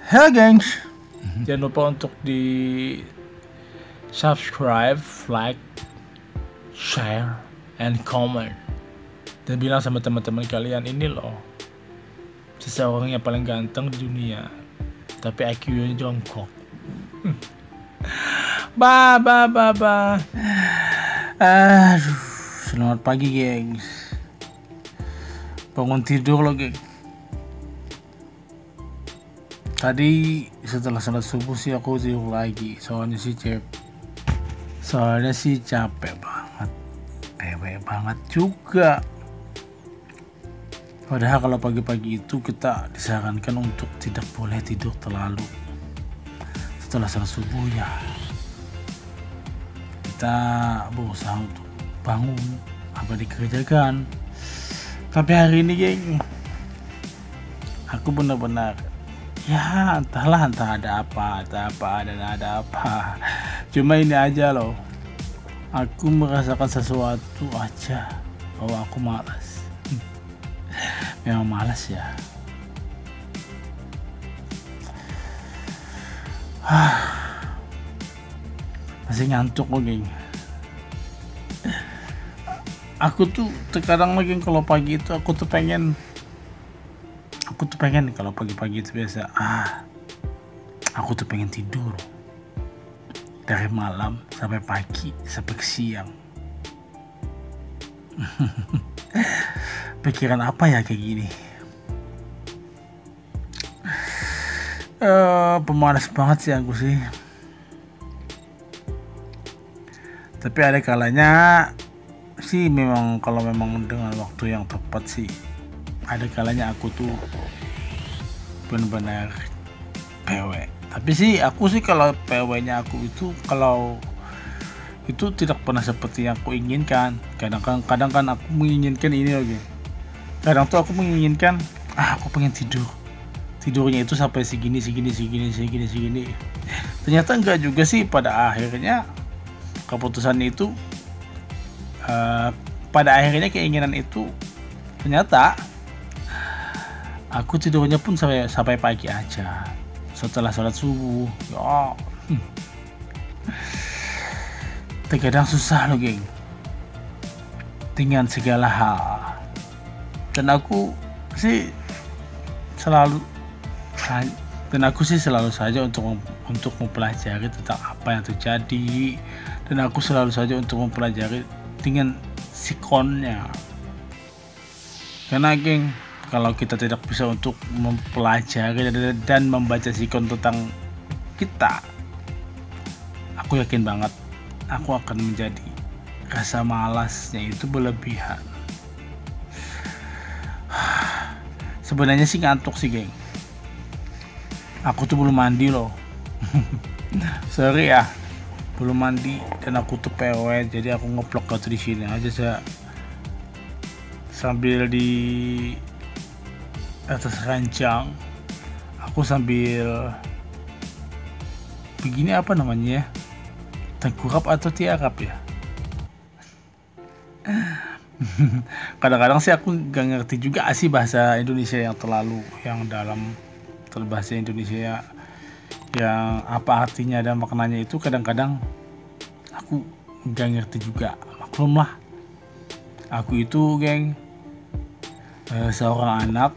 Halo gengs, jangan lupa untuk di subscribe, like, share, and comment. Dan bilang sama teman-teman kalian, ini loh seseorang yang paling ganteng di dunia, tapi IQ-nya jongkok. Ba. Aduh, selamat pagi gengs. Bangun tidur loh geng. Tadi setelah salat subuh sih aku tidur lagi. Soalnya sih capek banget. Pewek banget juga. Padahal kalau pagi-pagi itu kita disarankan untuk tidak boleh tidur terlalu setelah salat subuh ya. Kita berusaha untuk bangun apa dikerjakan. Tapi hari ini geng, aku benar-benar ya entah ada apa. Cuma ini aja loh, aku merasakan sesuatu aja bahwa aku malas. Memang malas ya. Masih ngantuk loh geng. Aku tuh terkadang lagi kalau pagi itu aku tuh pengen kalau pagi-pagi itu biasa aku tuh pengen tidur dari malam sampai pagi sampai ke siang. Pikiran apa ya kayak gini? Pemalas banget sih aku sih. Tapi ada kalanya sih memang kalau memang dengan waktu yang tepat sih, ada kalanya aku tuh benar-benar PW. Tapi sih aku sih kalau PW-nya aku itu kalau itu tidak pernah seperti yang aku inginkan. Kadang kan aku menginginkan ini lagi. Kadang tuh aku menginginkan aku pengen tidurnya itu sampai segini. Ternyata enggak juga sih. Pada akhirnya keputusan itu pada akhirnya keinginan itu ternyata aku tidurnya pun sampai pagi aja setelah sholat subuh. Ya, terkadang susah loh geng dengan segala hal. Dan aku sih selalu saja untuk mempelajari tentang apa yang terjadi, dan aku selalu saja untuk mempelajari dengan sikonnya. Karena geng, kalau kita tidak bisa untuk mempelajari dan membaca sikon tentang kita, aku yakin banget aku akan menjadi rasa malasnya itu berlebihan. Sebenarnya sih ngantuk sih geng. Aku tuh belum mandi loh. Sorry ya, belum mandi dan aku tuh PW, jadi aku ngeplok di sini aja saya sambil di atas ranjang. Aku sambil begini apa namanya ya, tengkurap atau tiarap ya. Kadang-kadang sih aku gak ngerti juga sih bahasa Indonesia yang dalam bahasa Indonesia yang apa artinya dan maknanya itu. Kadang-kadang aku gak ngerti juga. Maklum lah, aku itu geng seorang anak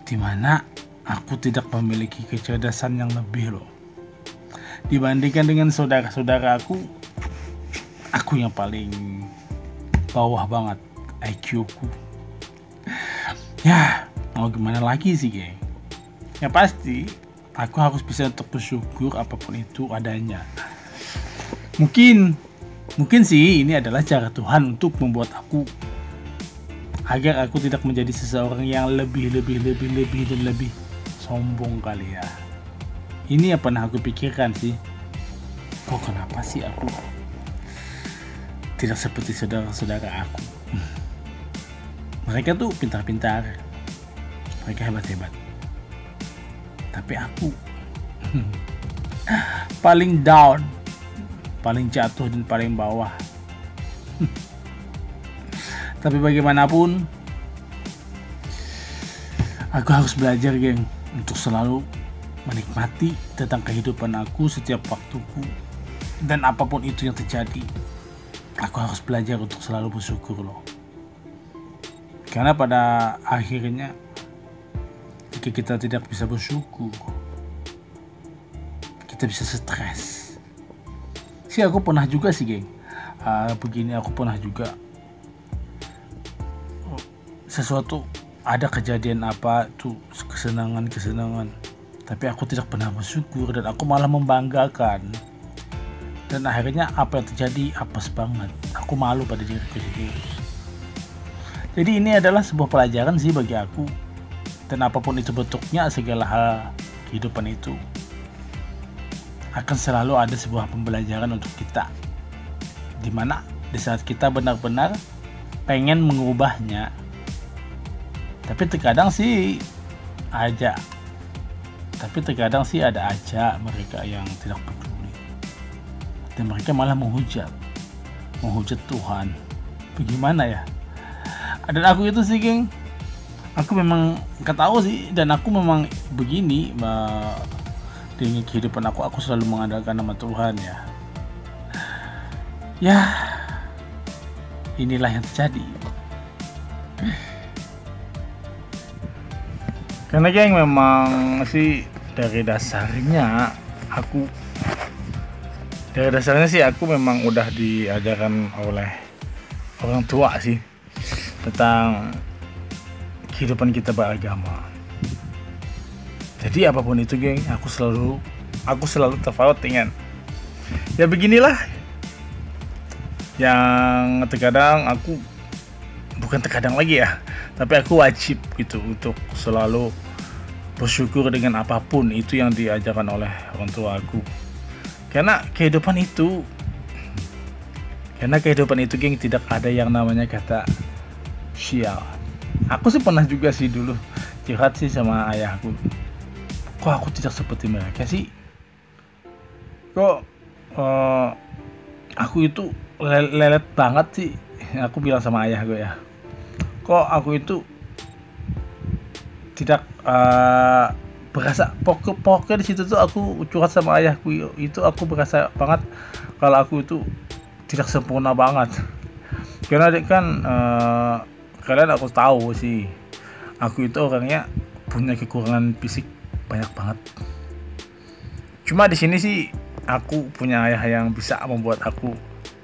dimana aku tidak memiliki kecerdasan yang lebih loh dibandingkan dengan saudara-saudara aku yang paling bawah banget IQ ku. Ya mau gimana lagi sih geng, ya pasti aku harus bisa untuk bersyukur apapun itu adanya. Mungkin sih ini adalah cara Tuhan untuk membuat aku agar aku tidak menjadi seseorang yang lebih sombong kali ya. Ini yang pernah aku pikirkan sih. Kok kenapa sih aku tidak seperti saudara-saudara aku? Mereka tuh pintar-pintar, mereka hebat-hebat. Tapi aku paling down, paling jatuh dan paling bawah. Tapi bagaimanapun aku harus belajar geng untuk selalu menikmati tentang kehidupan aku setiap waktuku, dan apapun itu yang terjadi, aku harus belajar untuk selalu bersyukur loh. Karena pada akhirnya jika kita tidak bisa bersyukur, kita bisa stres. Aku pernah juga sih geng, begini aku pernah juga sesuatu, ada kejadian apa tuh, kesenangan, tapi aku tidak pernah bersyukur dan aku malah membanggakan, dan akhirnya apa yang terjadi apes banget, aku malu pada diriku sendiri. Jadi ini adalah sebuah pelajaran sih bagi aku, dan apapun itu bentuknya, segala hal kehidupan itu akan selalu ada sebuah pembelajaran untuk kita, dimana di saat kita benar-benar pengen mengubahnya, tapi terkadang sih ada aja mereka yang tidak peduli, dan mereka malah menghujat Tuhan. Bagaimana ya? Dan aku itu sih geng, aku memang gak tahu sih, dan aku memang begini dengan kehidupan aku selalu mengandalkan nama Tuhan ya. Inilah yang terjadi. Karena geng, memang sih dari dasarnya sih aku memang udah diajarkan oleh orang tua sih tentang kehidupan kita beragama. Jadi apapun itu geng, aku selalu terpaut dengan ya beginilah, yang terkadang aku, bukan terkadang lagi ya, tapi aku wajib gitu untuk selalu bersyukur dengan apapun itu yang diajarkan oleh orang tua aku. Karena kehidupan itu geng, tidak ada yang namanya kata sial. Aku sih pernah juga sih dulu curhat sih sama ayahku, kok aku tidak seperti mereka sih, kok aku itu lelet banget sih. Aku bilang sama ayah gue ya, kok aku itu tidak berasa, pokoknya di situ tuh aku curhat sama ayahku itu, aku berasa banget kalau aku itu tidak sempurna banget. Karena kan kalian aku tahu sih, aku itu orangnya punya kekurangan fisik banyak banget. Cuma di sini sih aku punya ayah yang bisa membuat aku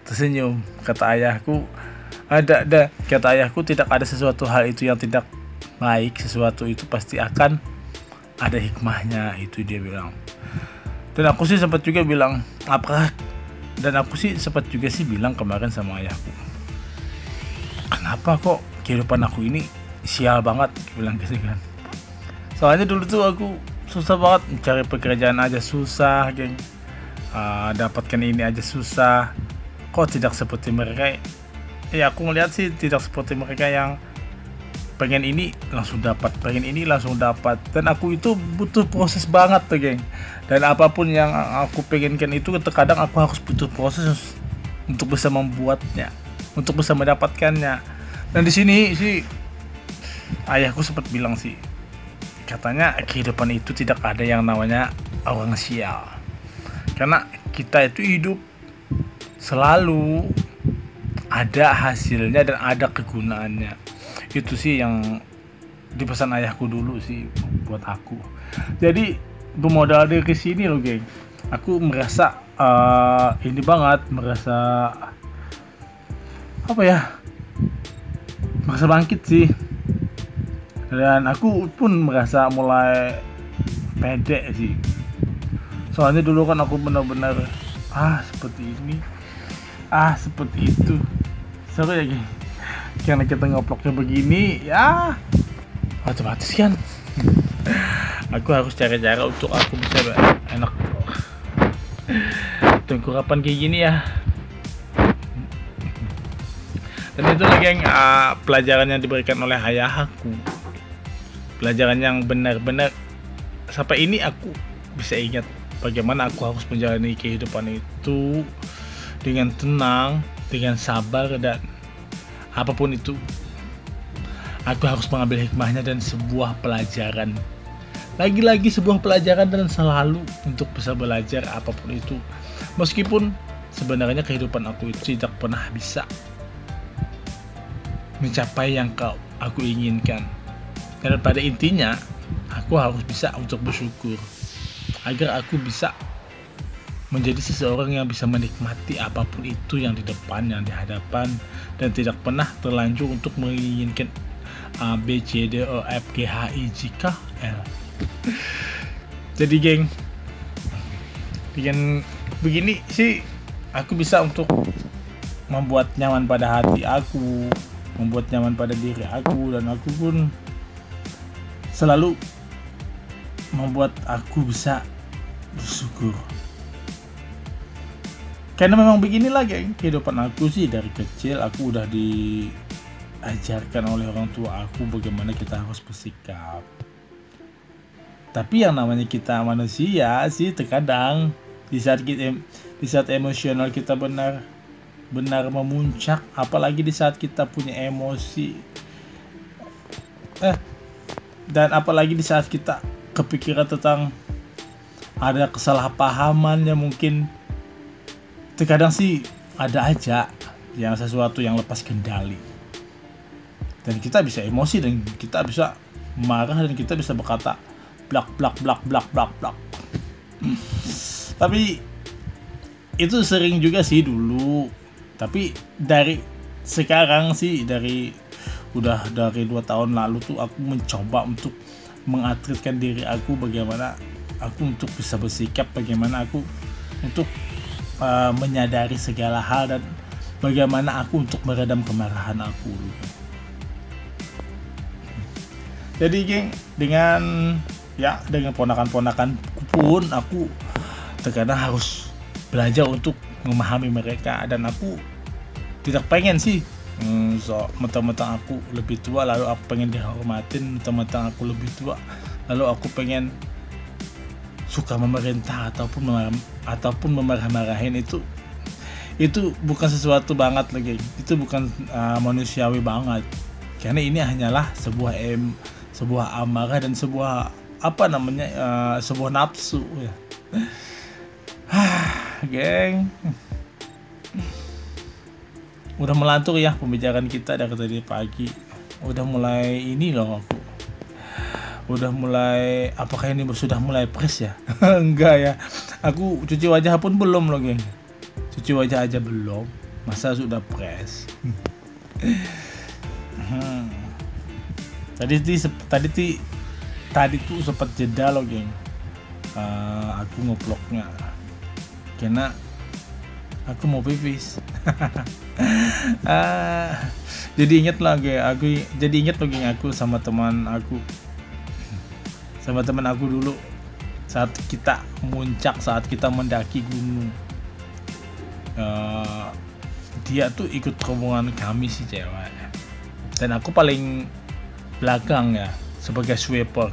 tersenyum. Kata ayahku, kata ayahku, tidak ada sesuatu hal itu yang tidak baik, sesuatu itu pasti akan ada hikmahnya, itu dia bilang. Dan aku sih sempat juga bilang bilang kemarin sama ayahku, kenapa kok kehidupan aku ini sial banget, bilang gitu kan. Soalnya dulu tuh aku susah banget, mencari pekerjaan aja susah geng, dapatkan ini aja susah. Kok tidak seperti mereka ya, aku ngeliat sih tidak seperti mereka yang pengen ini langsung dapat, dan aku itu butuh proses banget tuh geng. Dan apapun yang aku pengenkan itu terkadang aku harus butuh proses untuk bisa membuatnya, untuk bisa mendapatkannya. Dan di sini sih ayahku sempat bilang sih, katanya kehidupan itu tidak ada yang namanya orang sial, karena kita itu hidup selalu ada hasilnya dan ada kegunaannya. Itu sih yang dipesan ayahku dulu sih buat aku. Jadi bermodal dari sini loh geng, aku merasa merasa bangkit sih. Dan aku pun merasa mulai pede sih. Soalnya dulu kan aku benar-benar seperti ini, seperti itu. Seru ya geng, karena kita ngoploknya begini ya, otomatis kan aku harus cari cara untuk aku bisa enak tengkurapan kayak gini ya. Dan itulah geng, pelajaran yang diberikan oleh ayahku, pelajaran yang benar-benar sampai ini aku bisa ingat bagaimana aku harus menjalani kehidupan itu dengan tenang, dengan sabar, dan apapun itu aku harus mengambil hikmahnya dan sebuah pelajaran lagi-lagi sebuah pelajaran dan selalu untuk bisa belajar apapun itu. Meskipun sebenarnya kehidupan aku itu tidak pernah bisa mencapai yang aku inginkan. Dan pada intinya aku harus bisa untuk bersyukur agar aku bisa menjadi seseorang yang bisa menikmati apapun itu yang di depan, yang di hadapan, dan tidak pernah terlanjur untuk menginginkan A, B, C, D, E, F, G, H, I, J, K, L. Jadi dengan begini sih aku bisa untuk membuat nyaman pada hati aku, membuat nyaman pada diri aku, dan aku pun selalu membuat aku bisa bersyukur. Karena memang beginilah geng, kehidupan aku sih. Dari kecil aku udah diajarkan oleh orang tua aku bagaimana kita harus bersikap. Tapi yang namanya kita manusia sih, terkadang di saat emosional kita benar memuncak, apalagi di saat kita punya emosi, dan apalagi di saat kita kepikiran tentang ada kesalahpahaman yang mungkin terkadang sih ada aja yang sesuatu yang lepas kendali, dan kita bisa emosi, dan kita bisa marah, dan kita bisa berkata blak. Tapi itu sering juga sih dulu. Tapi dari sekarang sih, dari 2 tahun lalu tuh aku mencoba untuk mengatletkan diri aku, bagaimana aku untuk bisa bersikap, bagaimana aku untuk menyadari segala hal, dan bagaimana aku untuk meredam kemarahan aku. Jadi geng, dengan ponakan-ponakan pun aku terkadang harus belajar untuk memahami mereka, dan aku tidak pengen sih mentang-mentang aku lebih tua lalu aku pengen dihormatin, mentang-mentang aku lebih tua lalu aku pengen suka memerintah ataupun memarah-marahin. Itu bukan sesuatu banget lagi, itu bukan manusiawi banget, karena ini hanyalah sebuah amarah dan sebuah sebuah nafsu ya. Geng, udah melantur ya pembicaraan kita dari tadi pagi. Udah mulai ini loh aku. Udah mulai, apakah ini sudah mulai press ya? Enggak ya. Aku cuci wajah pun belum loh, geng. Cuci wajah aja belum, masa sudah press. Tadi tuh sempat jeda loh, geng. Aku ngebloknya karena aku mau pipis. Jadi inget loh, geng, aku sama teman aku dulu saat kita mendaki gunung. Dia tuh ikut rombongan kami sih, cewek, dan aku paling belakang ya sebagai sweeper.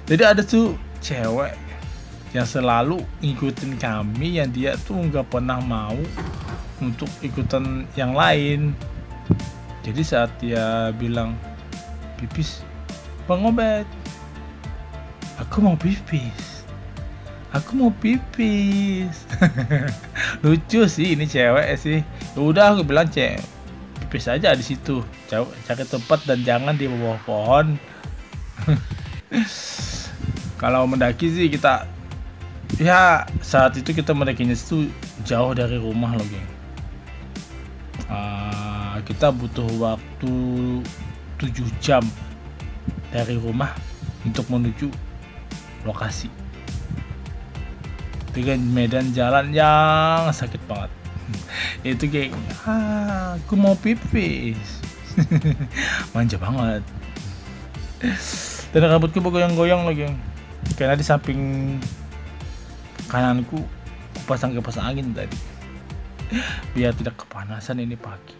Jadi ada tuh cewek yang selalu ngikutin kami, yang dia tuh nggak pernah mau untuk ikutan yang lain. Jadi saat dia bilang pipis, Bang Obed, aku mau pipis. Lucu sih ini cewek sih. Udah aku bilang, pipis aja di situ, cari tempat dan jangan di bawah pohon. Kalau mendaki sih kita saat itu kita mendakinya itu jauh dari rumah loh, geng. Kita butuh waktu 7 jam dari rumah untuk menuju lokasi dengan medan jalan yang sakit banget. Itu kayak aku mau pipis. Manja banget. Dan rambutku bergoyang-goyang lagi, karena di samping kananku pasang kipas angin tadi biar tidak kepanasan ini pagi.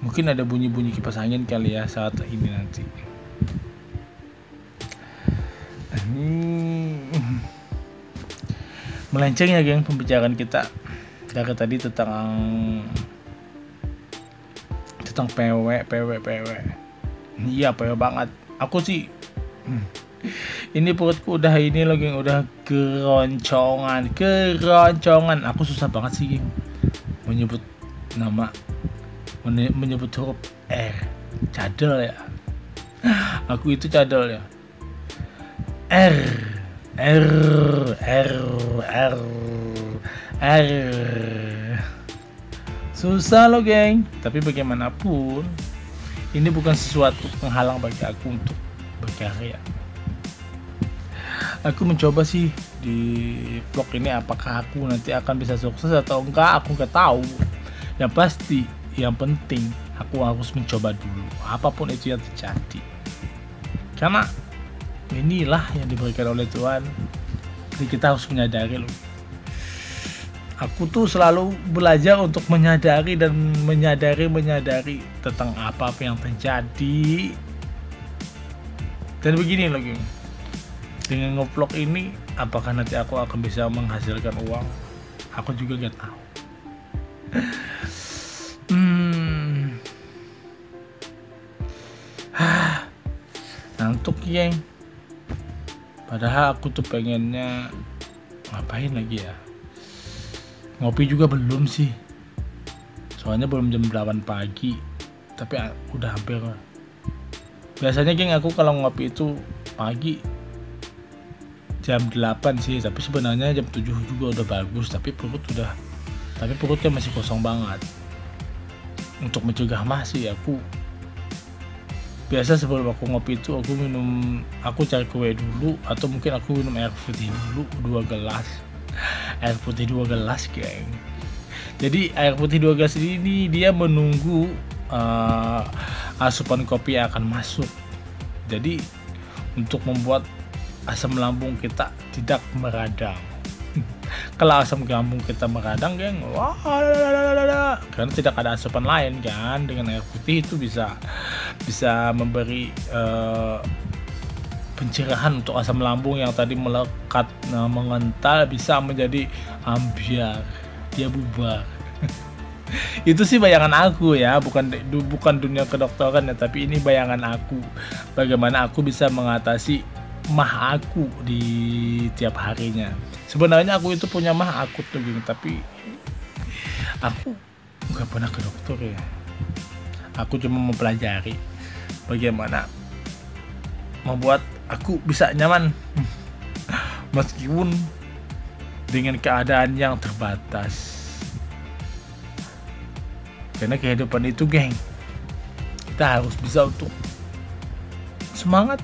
Mungkin ada bunyi-bunyi kipas angin kali ya saat ini nanti. Melenceng ya, geng, pembicaraan kita dari tadi tentang PW. Iya PW banget. Aku sih ini perutku udah ini loh geng, udah keroncongan. Aku susah banget sih geng menyebut nama, menyebut huruf R. Cadel ya. Aku itu cadel ya. R R R R R. Susah loh geng. Tapi bagaimanapun ini bukan sesuatu penghalang bagi aku untuk berkarya. Aku mencoba sih di vlog ini, apakah aku nanti akan bisa sukses atau enggak aku nggak tahu. Yang pasti, yang penting aku harus mencoba dulu apapun itu yang terjadi, karena inilah yang diberikan oleh Tuhan. Jadi kita harus menyadari loh. Aku tuh selalu belajar untuk menyadari tentang apa yang terjadi. Dan begini lagi, dengan ngevlog ini apakah nanti aku akan bisa menghasilkan uang, aku juga nggak tahu. Ngantuk geng. Padahal aku tuh pengennya ngapain lagi ya, ngopi juga belum sih, soalnya belum jam 8 pagi, tapi udah hampir. Biasanya geng aku kalau ngopi itu pagi jam 8 sih, tapi sebenarnya jam 7 juga udah bagus, tapi perutnya masih kosong banget. Untuk mencegah sih aku biasa sebelum aku ngopi itu aku cari kue dulu, atau mungkin aku minum air putih dulu 2 gelas. Air putih 2 gelas geng. Jadi air putih 2 gelas ini dia menunggu asupan kopi yang akan masuk. Jadi untuk membuat asam lambung kita tidak meradang. Kalau asam lambung kita meradang geng, karena tidak ada asupan lain kan, dengan air putih itu bisa memberi pencerahan untuk asam lambung yang tadi melekat mengental, bisa menjadi ambiar, dia bubar. Itu sih bayangan aku ya, bukan dunia kedokteran ya, tapi ini bayangan aku bagaimana aku bisa mengatasi aku di tiap harinya. Sebenarnya aku itu punya akut tuh gini, tapi aku nggak pernah ke dokter ya. Aku cuma mempelajari bagaimana membuat aku bisa nyaman meskipun dengan keadaan yang terbatas. Karena kehidupan itu geng, kita harus bisa untuk semangat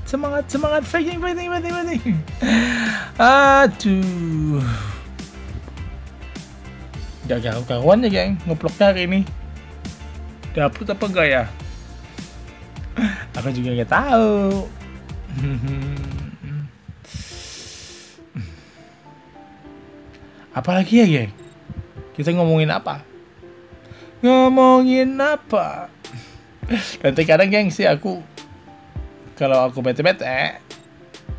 fighting. Aduh, gak karuan ya geng ngeploknya hari ini. Dapet apa enggak ya? Aku juga gak tahu. Apalagi ya geng, kita ngomongin apa? Dan terkadang geng sih aku, kalau aku bete-bete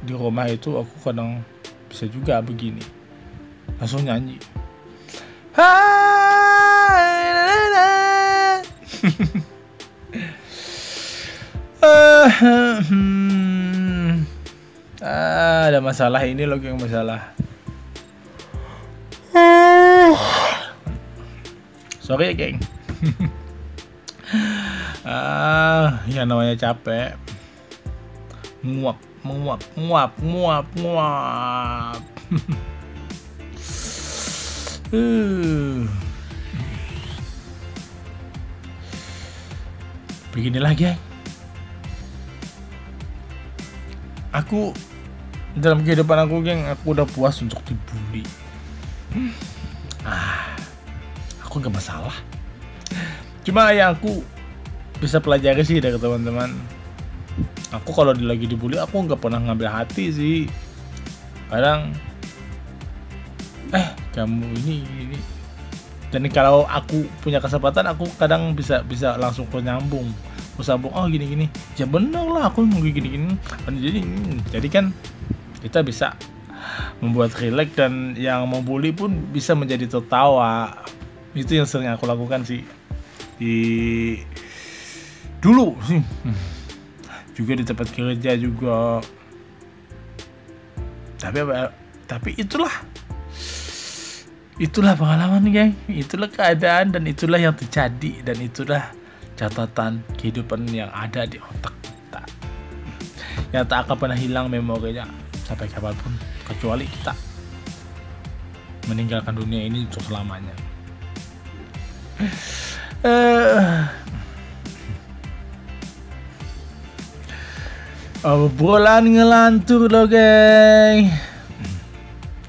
di rumah itu, aku kadang bisa juga begini, langsung nyanyi. Ada masalah ini loh yang masalah. Sorry ya geng. Ya namanya capek. Nguap. Beginilah geng. Aku dalam kehidupan aku geng, aku udah puas untuk dibully. Aku gak masalah. Cuma yang aku bisa pelajari sih dari teman-teman, aku kalau lagi dibully aku nggak pernah ngambil hati sih. Kadang kamu ini. Dan kalau aku punya kesempatan, aku kadang bisa langsung nyambung. Aku sambung, oh gini. Ya bener lah, aku mau gini. Jadi kan kita bisa membuat rileks, dan yang membuli pun bisa menjadi tertawa. Itu yang sering aku lakukan sih dulu sih. juga di tempat kerja juga. Tapi itulah pengalaman, geng. Itulah keadaan dan itulah yang terjadi dan itulah catatan kehidupan yang ada di otak kita, yang tak akan pernah hilang memorinya sampai kapanpun, kecuali kita meninggalkan dunia ini untuk selamanya. Obrolan ngelantur loh, geng.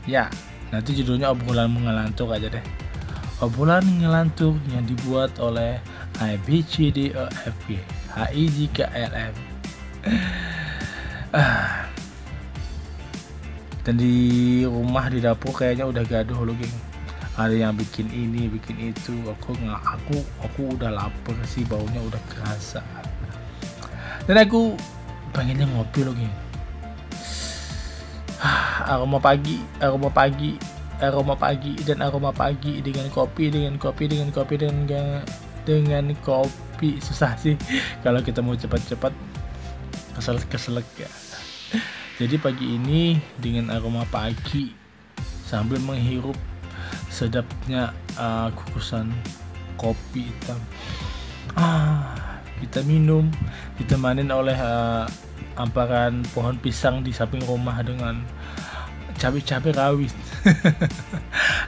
Ya, nanti judulnya obrolan ngelantur aja deh. Obrolan ngelantur yang dibuat oleh ABCDEFG HIJKLM. Dan di rumah, di dapur kayaknya udah gaduh loh, geng. Ada yang bikin ini, bikin itu. Aku udah lapar sih, baunya udah kerasa. Dan aku pengennya ngopi loh, geng. Aroma pagi dengan kopi susah sih kalau kita mau cepat-cepat, keselak ya. Jadi pagi ini dengan aroma pagi sambil menghirup sedapnya kukusan kopi hitam, kita minum ditemanin oleh hamparan pohon pisang di samping rumah dengan cabai rawit.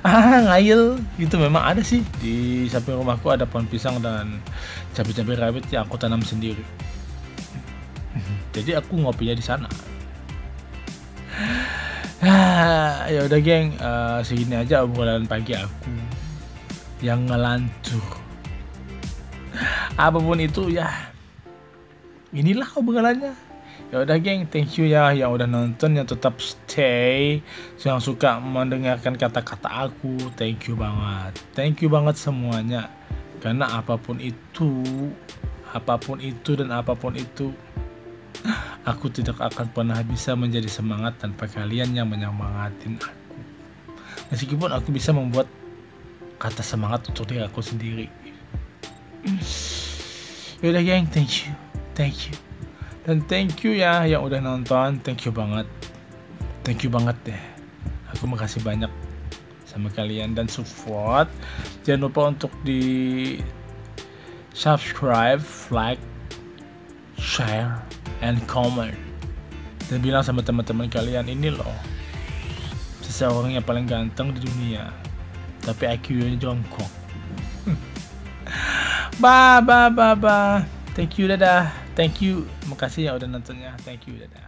Ngayel gitu. Memang ada sih di samping rumahku, ada pohon pisang dan cabai rawit yang aku tanam sendiri. Jadi aku ngopinya di sana. Ya udah, geng, segini aja obrolan pagi aku yang ngelantur. Apapun itu ya, inilah obrolannya. Ya udah, geng, thank you ya yang udah nonton, yang tetap stay, yang suka mendengarkan kata-kata aku. Thank you banget semuanya. Karena apapun itu dan apapun itu, aku tidak akan pernah bisa menjadi semangat tanpa kalian yang menyemangatin aku. Meskipun aku bisa membuat kata semangat untuk diri aku sendiri. Yaudah, geng, thank you. Dan thank you ya yang udah nonton. Thank you banget deh. Aku makasih banyak sama kalian dan support. Jangan lupa untuk di subscribe, like, share, and comment. Dan bilang sama teman-teman kalian, ini loh seseorang yang paling ganteng di dunia, tapi IQ-nya jongkok. Bye. Thank you, dadah. Thank you. Makasih ya udah nontonnya. Thank you, dadah.